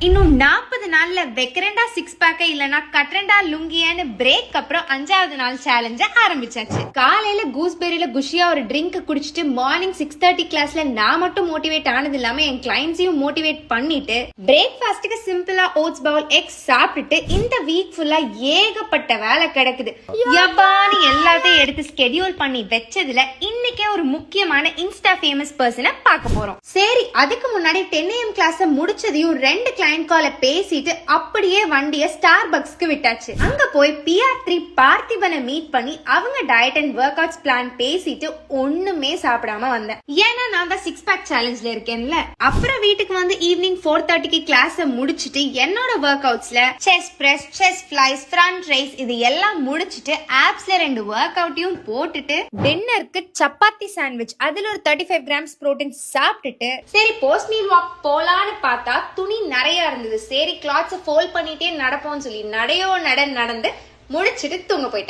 இன்னும் 40 நாள்ல வெக்கரண்டா சிக்ஸ் பேக்க இல்லனா கட்ரண்டா லுங்கியான்னு பிரேக் அப்புறம் 5வது நாள் சேலஞ்ச ஆரம்பிச்சாச்சு. காலையில கூஸ்பெரியில குஷியா ஒரு ட்ரிங்க் குடிச்சிட்டு மார்னிங் 6:30 கிளாஸ்ல நான் மட்டும் மோட்டிவேட் ஆனது இல்லாம என் கிளைண்ட்ஸையும் மோட்டிவேட் பண்ணிட்டு பிரேக்ஃபாஸ்ட்டுக்கு சிம்பிளா ஓட்ஸ் பவுல் எக்ஸ் சாப்பிட்டுட்டு இந்த வீக் ஃபுல்லா ஏகப்பட்ட வேலை கிடக்குது. யப்பான்னு எல்லாத்தையும் எடுத்து ஸ்கெடியூல் பண்ணி வச்சதுல இன்னைக்கே ஒரு முக்கியமான இன்ஸ்டா ஃபேமஸ் பர்சனை பார்க்க போறோம். சரி, அதுக்கு முன்னாடி 10 AM கிளாஸ் முடிச்சதையும் 2 கிளைண்ட் கால பேசிட்டு அப்படியே வண்டிய ஸ்டார்பக்ஸ்க்கு விட்டாச்சு. அங்க போய் PR3 பார்த்திபனை மீட் பண்ணி அவங்க diet and work outs plan பேசிட்டு ஒண்ணுமே சாப்பிடாம வந்தேன். ஏன்னா நான் தான் 6 பேக் சேலஞ்ச்ல இருக்கேன்ல. அப்புறம் வீட்டுக்கு வந்து ஈவினிங் 4:30க்கு கிளாஸ் முடிச்சிட்டு என்னோட ஒர்க் அவுட்ஸ்ல chest press, chest flies, front raise இது எல்லாம் முடிச்சிட்டு ஆப்ஸ்ல 2 ஒர்க் அவுட்டையும் போட்டுட்டு டின்னருக்கு சப்பாத்தி சாண்ட்விச் அதுல ஒரு 35 கிராம்ஸ் புரோட்டீன் சாப்பிட்டுட்டு சரி போஸ்ட் மீல் வாக் போலான்னு பார்த்தா துணி நிறைய இருந்தது. சரி கிளாத்ஸ் ஃபோல்ட் பண்ணிட்டே நடப்போம்னு சொல்லி நடந்து முடிச்சிட்டு தூங்க போயிட்டேன்.